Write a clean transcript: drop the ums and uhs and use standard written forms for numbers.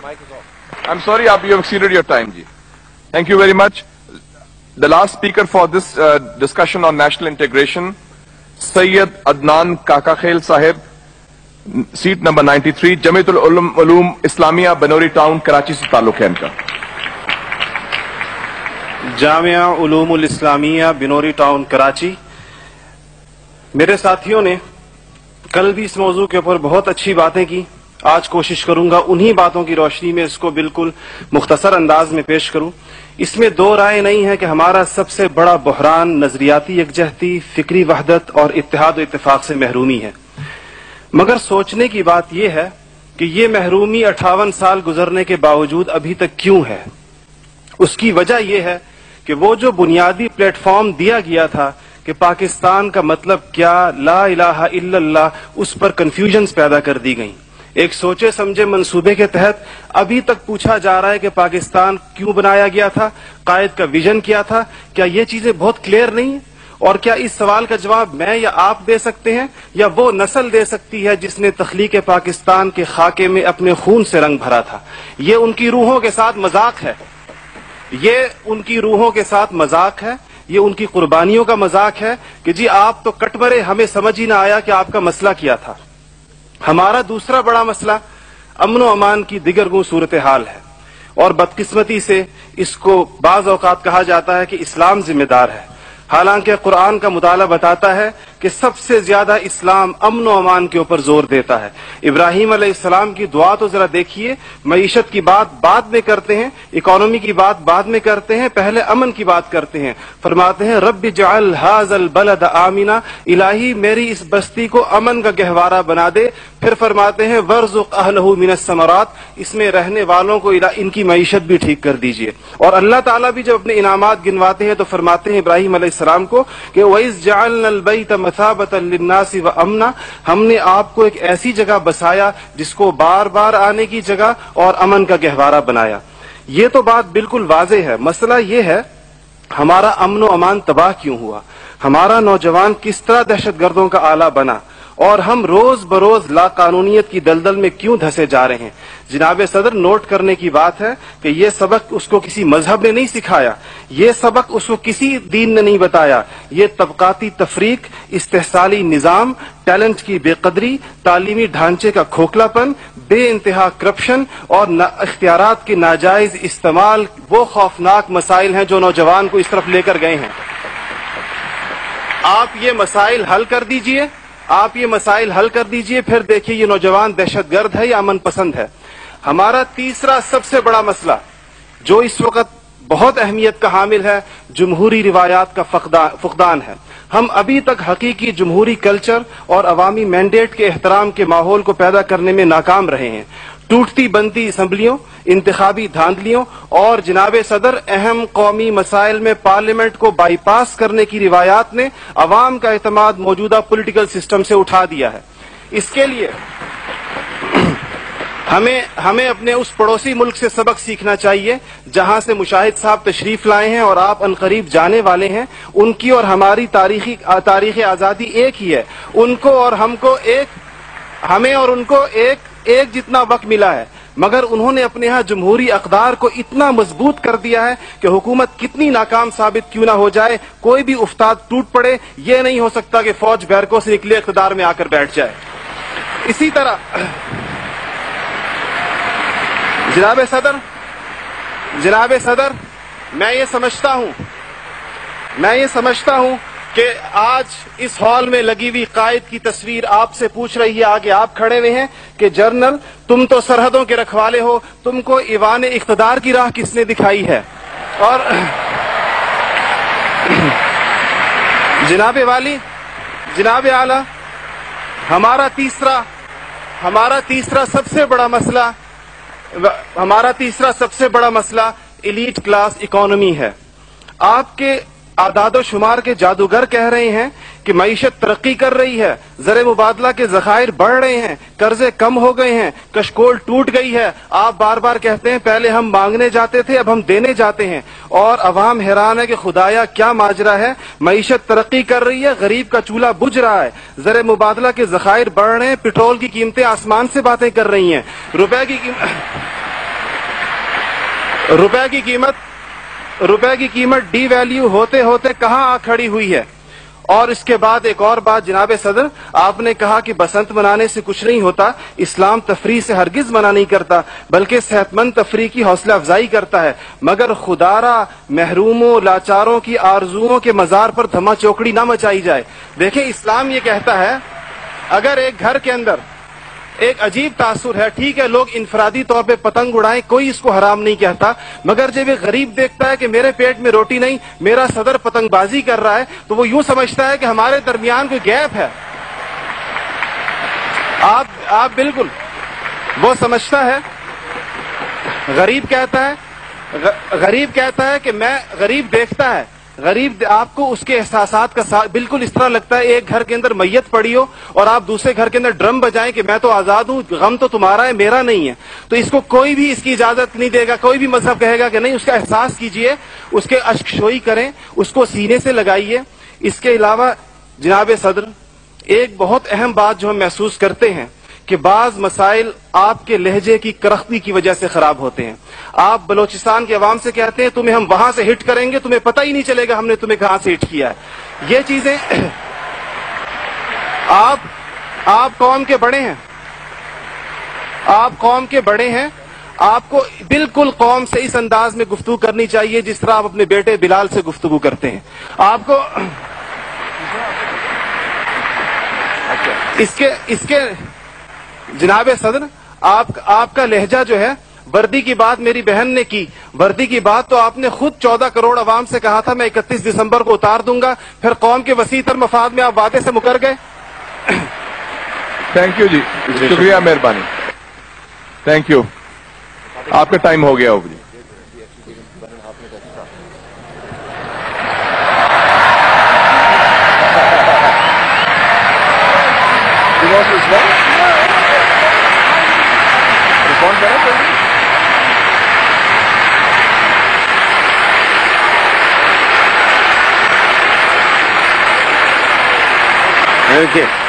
I'm sorry, you have exceeded your time, ji. Thank you very much. The last speaker for this discussion on national integration, Sayyid Adnan Kakakhel Sahib, seat number 93, Jamiatul Ulum Islamia, Banori Town, Karachi se ताल्लुक है इनका. Jamia उलूमुल Islamia Binori town Karachi. मेरे साथियों ने कल भी इस मौजू के ऊपर बहुत अच्छी बातें की. आज कोशिश करूंगा उन्हीं बातों की रोशनी में इसको बिल्कुल मुख्तसर अंदाज में पेश करूं. इसमें दो राय नहीं है कि हमारा सबसे बड़ा बहरान नजरियाती यकजहती, फिक्री वहदत और इत्तेहाद व इत्तेफाक से महरूमी है. मगर सोचने की बात यह है कि ये महरूमी 58 साल गुजरने के बावजूद अभी तक क्यों है. उसकी वजह यह है कि वो जो बुनियादी प्लेटफॉर्म दिया गया था कि पाकिस्तान का मतलब क्या, ला इलाहा इल्लल्लाह, उस पर कंफ्यूजन्स पैदा कर दी गई. एक सोचे समझे मंसूबे के तहत अभी तक पूछा जा रहा है कि पाकिस्तान क्यों बनाया गया था, कायद का विजन क्या था. क्या ये चीजें बहुत क्लियर नहीं है? और क्या इस सवाल का जवाब मैं या आप दे सकते हैं या वो नस्ल दे सकती है जिसने तख्लीक पाकिस्तान के खाके में अपने खून से रंग भरा था. ये उनकी रूहों के साथ मजाक है, ये उनकी रूहों के साथ मजाक है, ये उनकी कुर्बानियों का मजाक है कि जी आप तो कट मरे, हमें समझ ही ना आया कि आपका मसला क्या था. हमारा दूसरा बड़ा मसला अमन व अमान की दिगरगू सूरत हाल है और बदकिस्मती से इसको बाज औकात कहा जाता है कि इस्लाम जिम्मेदार है. हालांकि कुरान का मुताला बताता है कि सबसे ज्यादा इस्लाम अमन व अमान के ऊपर जोर देता है. इब्राहीम अलैहिस्सलाम की दुआ तो जरा देखिए. मईशत की बात बाद में करते हैं, इकोनॉमी की बात बाद में करते हैं, पहले अमन की बात करते हैं. फरमाते हैं रब्बि जअल हाज़ल बलद आमिना, इलाही मेरी इस बस्ती को अमन का गहवारा बना दे. फिर फरमाते हैं वर्ज़ुक़ अहलहु मिनस समरात, इसमें रहने वालों को इनकी मईशत भी ठीक कर दीजिए. और अल्लाह ताला भी जब अपने इनामात गिनवाते हैं तो फरमाते हैं इब्राहीम अलैहिस्सलाम को कि वइज़ जअलनल बैत मसाबतन लिन्नासि व अमना, हमने आपको एक ऐसी जगह बसाया जिसको बार बार आने की जगह और अमन का गहवारा बनाया. ये तो बात बिल्कुल वाज़े है. मसला ये है हमारा अमन व अमान तबाह क्यों हुआ, हमारा नौजवान किस तरह दहशतगर्दों का आला बना और हम रोज बरोज लाकानूनियत की दलदल में क्यों धंसे जा रहे हैं. जनाब सदर, नोट करने की बात है कि ये सबक उसको किसी मजहब ने नहीं सिखाया, ये सबक उसको किसी दीन ने नहीं बताया. ये तबकाती तफरीक, इस्तेहसाली निजाम, टैलेंट की बेकदरी, तालीमी ढांचे का खोखलापन, बे इंतहा करप्शन और इख्तियारात के नाजायज इस्तेमाल वो खौफनाक मसाइल हैं जो नौजवान को इस तरफ लेकर गए हैं. आप ये मसाइल हल कर दीजिए, आप ये मसाइल हल कर दीजिए, फिर देखिए ये नौजवान दहशतगर्द है या अमन पसंद है. हमारा तीसरा सबसे बड़ा मसला जो इस वक्त बहुत अहमियत का हामिल है, जमहूरी रिवायात का फुकदान है. हम अभी तक हकीकी जमहूरी कल्चर और अवामी मैंडेट के एहतराम के माहौल को पैदा करने में नाकाम रहे हैं. टूटती बनती असम्बलियों, इंतखाबी धांधलियों और जनाब सदर अहम कौमी मसाइल में पार्लियामेंट को बाईपास करने की रिवायात ने अवाम का एतमाद मौजूदा पॉलिटिकल सिस्टम से उठा दिया है. इसके लिए हमें अपने उस पड़ोसी मुल्क से सबक सीखना चाहिए जहां से मुशाहिद साहब तशरीफ लाए हैं और आप अनकरीब जाने वाले हैं. उनकी और हमारी तारीख आजादी एक ही है. उनको और हमको हमें और उनको एक जितना वक्त मिला है, मगर उन्होंने अपने यहाँ जमहूरी अक़दार को इतना मजबूत कर दिया है कि हुकूमत कितनी नाकाम साबित क्यों ना हो जाए, कोई भी उस्ताद टूट पड़े, ये नहीं हो सकता कि फौज बैरकों से निकले इक़्तिदार में आकर बैठ जाए. इसी तरह जनाब सदर, मैं ये समझता हूं कि आज इस हॉल में लगी हुई कायद की तस्वीर आपसे पूछ रही है, आगे आप खड़े हुए हैं कि जनरल तुम तो सरहदों के रखवाले हो, तुमको ईवान इख्तिदार की राह किसने दिखाई है. और जनाब वाली, जनाब आला, हमारा तीसरा सबसे बड़ा मसला एलीट क्लास इकोनॉमी है. आपके आदादो शुमार के जादूगर कह रहे हैं कि मईशत तरक्की कर रही है, ज़र मुबादला के ज़खायर बढ़ रहे हैं, कर्जे कम हो गए हैं, कशकोल टूट गई है. आप बार बार कहते हैं पहले हम मांगने जाते थे, अब हम देने जाते हैं. और अवाम हैरान है कि खुदाया क्या माजरा है. मईशत तरक्की कर रही है, गरीब का चूल्हा बुझ रहा है, ज़र मुबादला के ज़खायर बढ़ रहे हैं, पेट्रोल की कीमतें आसमान से बातें कर रही हैं, रुपए की روپے کی قیمت ڈی ویلیو ہوتے ہوتے کہاں آ کھڑی ہوئی ہے. اور اس کے بعد ایک اور بات جناب صدر, آپ نے کہا کہ بسنت منانے سے کچھ نہیں ہوتا. اسلام تفریح سے ہرگز منع نہیں کرتا, بلکہ صحت مند تفریح کی حوصلہ افزائی کرتا ہے, مگر خدارا محروموں لاچاروں کی آرزوؤں کے مزار پر دھما چوکڑی نہ مچائی جائے. دیکھیں اسلام یہ کہتا ہے اگر ایک گھر کے اندر ایک عجیب تاثر ہے, ٹھیک ہے لوگ انفرادی طور پہ پتنگ اڑائیں, کوئی اس کو حرام نہیں کہتا, مگر جب ایک غریب دیکھتا ہے کہ میرے پیٹ میں روٹی نہیں, میرا صدر پتنگ بازی کر رہا ہے, تو وہ یوں سمجھتا ہے کہ ہمارے درمیان کوئی گیپ ہے. آپ بالکل وہ سمجھتا ہے, غریب کہتا ہے کہ میں, غریب دیکھتا ہے, غریب آپ کو اس کے احساسات کا بالکل اس طرح لگتا ہے ایک گھر کے اندر میت پڑی ہو اور آپ دوسرے گھر کے اندر ڈرم بجائیں کہ میں تو آزاد ہوں, غم تو تمہارا ہے میرا نہیں ہے. تو اس کو کوئی بھی اس کی اجازت نہیں دے گا, کوئی بھی مذہب کہے گا کہ نہیں, اس کا احساس کیجئے, اس کے اشک شوئی کریں, اس کو سینے سے لگائیے. اس کے علاوہ جناب صدر ایک بہت اہم بات جو ہم محسوس کرتے ہیں کہ بعض مسائل آپ کے لہجے کی کرختی کی وجہ سے خراب ہوتے ہیں. آپ بلوچستان کے عوام سے کہتے ہیں تمہیں ہم وہاں سے ہٹ کریں گے, تمہیں پتہ ہی نہیں چلے گا ہم نے تمہیں کہاں سے ہٹ کیا ہے. یہ چیزیں آپ قوم کے بڑے ہیں, آپ کو بالکل قوم سے اس انداز میں گفتگو کرنی چاہیے جس طرح آپ اپنے بیٹے بلال سے گفتگو کرتے ہیں. آپ کو اس کے جناب صدر آپ کا لہجہ جو ہے, وردی کی بات میری بہن نے کی, وردی کی بات تو آپ نے خود 14 کروڑ عوام سے کہا تھا میں 31 دسمبر کو اتار دوں گا, پھر قوم کے وسیع تر مفاد میں آپ وعدے سے مکر گئے. تھینک یو جی, شکریہ, مہربانی, تھینک یو. آپ کا ٹائم ہو گیا ہوگا جی. Okay.